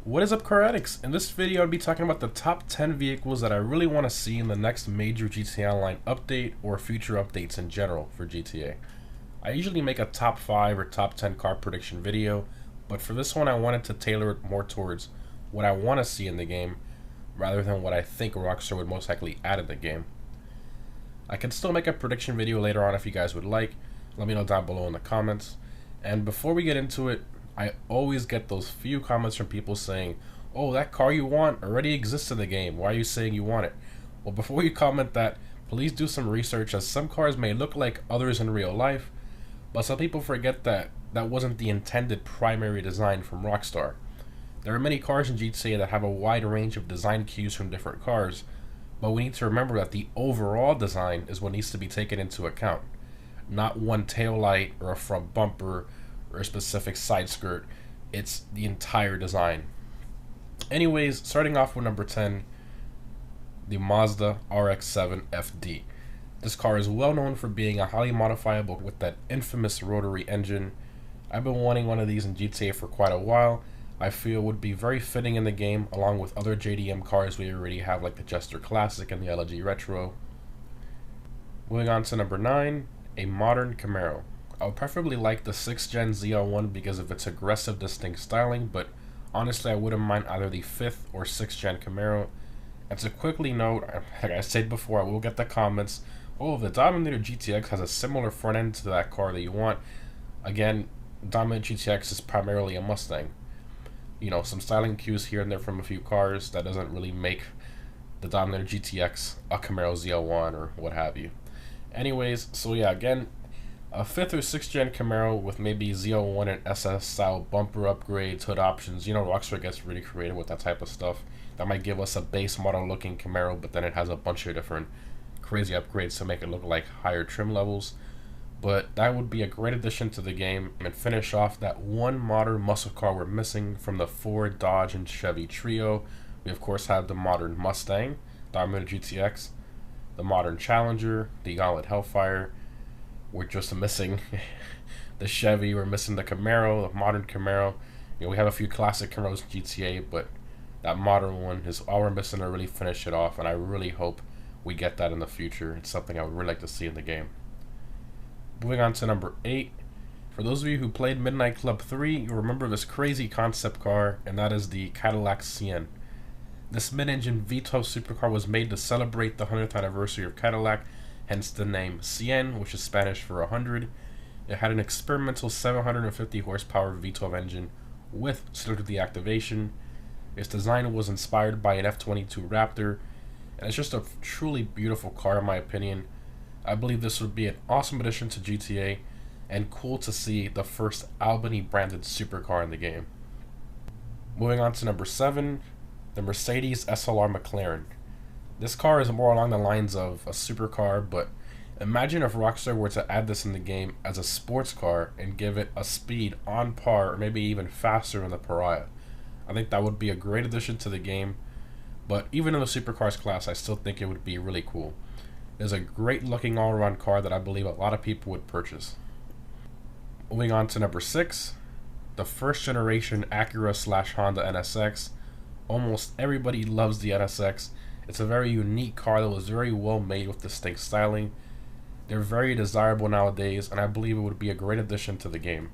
What is up, car addicts? In this video, I'll be talking about the top 10 vehicles that I really want to see in the next major GTA Online update or future updates in general for GTA. I usually make a top 5 or top 10 car prediction video, but for this one I wanted to tailor it more towards what I want to see in the game rather than what I think Rockstar would most likely add in the game. I can still make a prediction video later on if you guys would like. Let me know down below in the comments. And before we get into it, I always get those few comments from people saying, "Oh, that car you want already exists in the game. Why are you saying you want it?" Well, before you comment that, please do some research, as some cars may look like others in real life, but some people forget that that wasn't the intended primary design from Rockstar. There are many cars in GTA that have a wide range of design cues from different cars, but we need to remember that the overall design is what needs to be taken into account, not one tail light or a front bumper or a specific side skirt. It's the entire design. Anyways, starting off with number 10, the Mazda RX-7 FD. This car is well known for being a highly modifiable with that infamous rotary engine. I've been wanting one of these in GTA for quite a while. I feel would be very fitting in the game along with other JDM cars we already have, like the Jester Classic and the LG Retro. Moving on to number 9, a modern Camaro. I would preferably like the 6th Gen ZL1 because of its aggressive, distinct styling, but honestly I wouldn't mind either the 5th or 6th Gen Camaro. And to quickly note, like I said before, I will get the comments, "Oh, the Dominator GTX has a similar front end to that car that you want." Again, Dominator GTX is primarily a Mustang. You know, some styling cues here and there from a few cars, that doesn't really make the Dominator GTX a Camaro ZL1 or what have you. Anyways, so yeah, again, a 5th or 6th Gen Camaro with maybe ZL1 and SS style bumper upgrades, hood options. You know, Rockstar gets really creative with that type of stuff. That might give us a base model looking Camaro, but then it has a bunch of different crazy upgrades to make it look like higher trim levels. But that would be a great addition to the game and finish off that one modern muscle car we're missing from the Ford, Dodge, and Chevy trio. We of course have the modern Mustang, Dominator GTX, the modern Challenger, the Gauntlet Hellfire. We're just missing the Chevy, we're missing the Camaro, the modern Camaro. You know, we have a few classic Camaros in GTA, but that modern one is all we're missing to really finish it off, and I really hope we get that in the future. It's something I would really like to see in the game. Moving on to number 8. For those of you who played Midnight Club 3, you'll remember this crazy concept car, and that is the Cadillac CN. This mid-engine V12 supercar was made to celebrate the 100th anniversary of Cadillac, hence the name CN, which is Spanish for 100. It had an experimental 750 horsepower V12 engine with selective deactivation. Its design was inspired by an F-22 Raptor, and it's just a truly beautiful car in my opinion. I believe this would be an awesome addition to GTA, and cool to see the first Albany branded supercar in the game. Moving on to number 7, the Mercedes SLR McLaren. This car is more along the lines of a supercar, but imagine if Rockstar were to add this in the game as a sports car and give it a speed on par or maybe even faster than the Pariah. I think that would be a great addition to the game, but even in the supercars class I still think it would be really cool. It is a great looking all-around car that I believe a lot of people would purchase. Moving on to number 6, the first generation Acura/Honda NSX. Almost everybody loves the NSX. It's a very unique car that was very well made with distinct styling. They're very desirable nowadays, and I believe it would be a great addition to the game.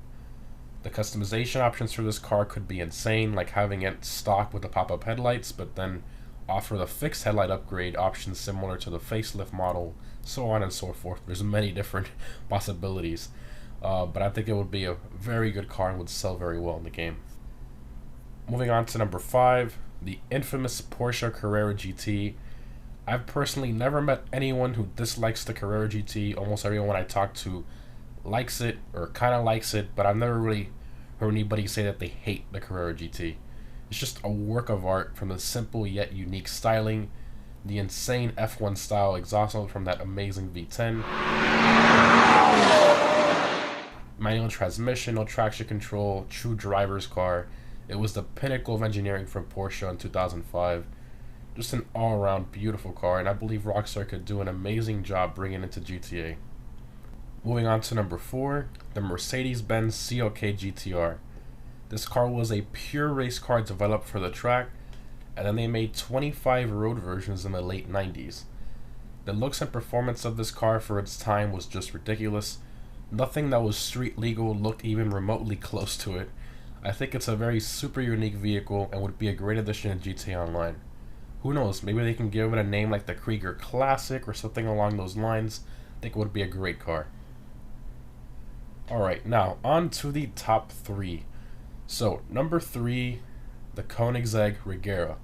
The customization options for this car could be insane, like having it stock with the pop-up headlights, but then offer the fixed headlight upgrade options similar to the facelift model, so on and so forth. There's many different possibilities, but I think it would be a very good car and would sell very well in the game. Moving on to number 5, the infamous Porsche Carrera GT. I've personally never met anyone who dislikes the Carrera GT. Almost everyone I talk to likes it or kind of likes it, but I've never really heard anybody say that they hate the Carrera GT. It's just a work of art from the simple yet unique styling, the insane F1 style exhaust note from that amazing V10, manual transmission, no traction control, true driver's car. It was the pinnacle of engineering from Porsche in 2005. Just an all-around beautiful car, and I believe Rockstar could do an amazing job bringing it to GTA. Moving on to number 4, the Mercedes-Benz CLK GTR. This car was a pure race car developed for the track, and then they made 25 road versions in the late 90s. The looks and performance of this car for its time was just ridiculous. Nothing that was street legal looked even remotely close to it. I think it's a very super unique vehicle and would be a great addition to GTA Online. Who knows, maybe they can give it a name like the Krieger Classic or something along those lines. I think it would be a great car. Alright, now on to the top 3. So, number 3, the Koenigsegg Regera.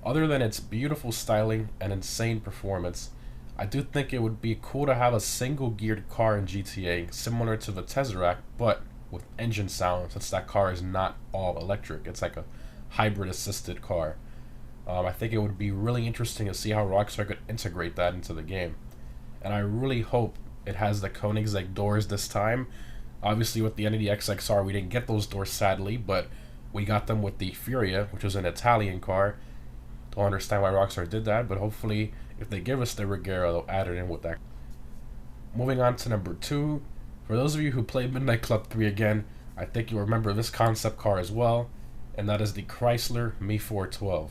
Other than its beautiful styling and insane performance, I do think it would be cool to have a single geared car in GTA similar to the Tesseract, but with engine sound, since that car is not all electric. It's like a hybrid assisted car. I think it would be really interesting to see how Rockstar could integrate that into the game. And I really hope it has the Koenigsegg doors this time. Obviously with the NDX XR we didn't get those doors sadly, but we got them with the Furia, which was an Italian car. Don't understand why Rockstar did that, but hopefully if they give us the Regera, they'll add it in with that. Moving on to number 2. For those of you who played Midnight Club 3 again, I think you'll remember this concept car as well, and that is the Chrysler Me 412.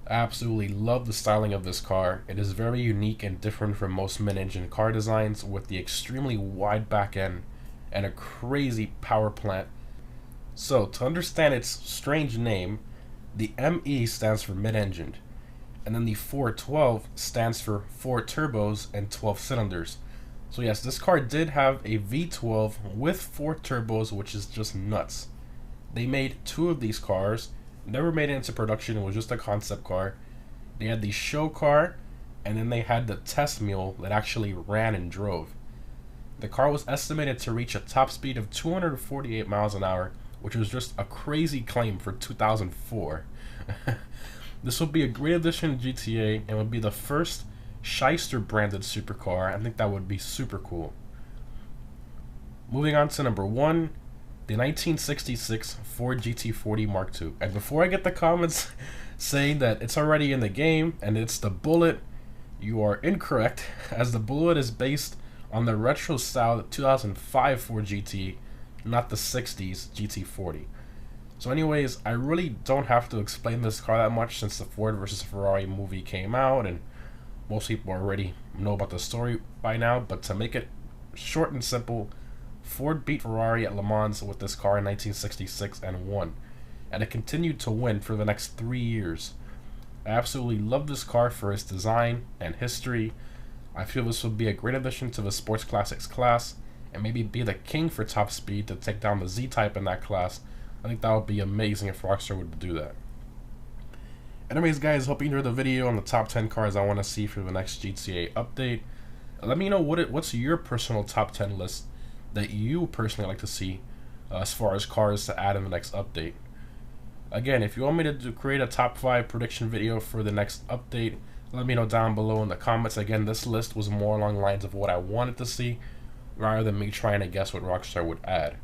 I absolutely love the styling of this car. It is very unique and different from most mid-engine car designs, with the extremely wide back end and a crazy power plant. So, to understand its strange name, the ME stands for mid-engined, and then the 412 stands for 4 turbos and 12 cylinders. So yes, this car did have a V12 with 4 turbos, which is just nuts. They made 2 of these cars, never made it into production, it was just a concept car. They had the show car, and then they had the test mule that actually ran and drove. The car was estimated to reach a top speed of 248 miles an hour, which was just a crazy claim for 2004. This will be a great addition to GTA and would be the first Shyster branded supercar. I think that would be super cool. Moving on to number 1, the 1966 Ford GT40 Mark II. And before I get the comments saying that it's already in the game and it's the Bullet, you are incorrect, as the Bullet is based on the retro style 2005 Ford GT, not the 60s GT40. So anyways, I really don't have to explain this car that much since the Ford vs Ferrari movie came out and most people already know about the story by now, but to make it short and simple, Ford beat Ferrari at Le Mans with this car in 1966 and won, and it continued to win for the next 3 years. I absolutely love this car for its design and history. I feel this would be a great addition to the Sports Classics class, and maybe be the king for top speed to take down the Z-Type in that class. I think that would be amazing if Rockstar would do that. Anyways guys, hope you enjoyed the video on the top 10 cars I want to see for the next GTA update. Let me know what's your personal top 10 list that you personally like to see as far as cars to add in the next update. Again, if you want me to create a top 5 prediction video for the next update, let me know down below in the comments. Again, this list was more along the lines of what I wanted to see, rather than me trying to guess what Rockstar would add.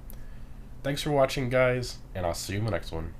Thanks for watching guys, and I'll see you in the next one.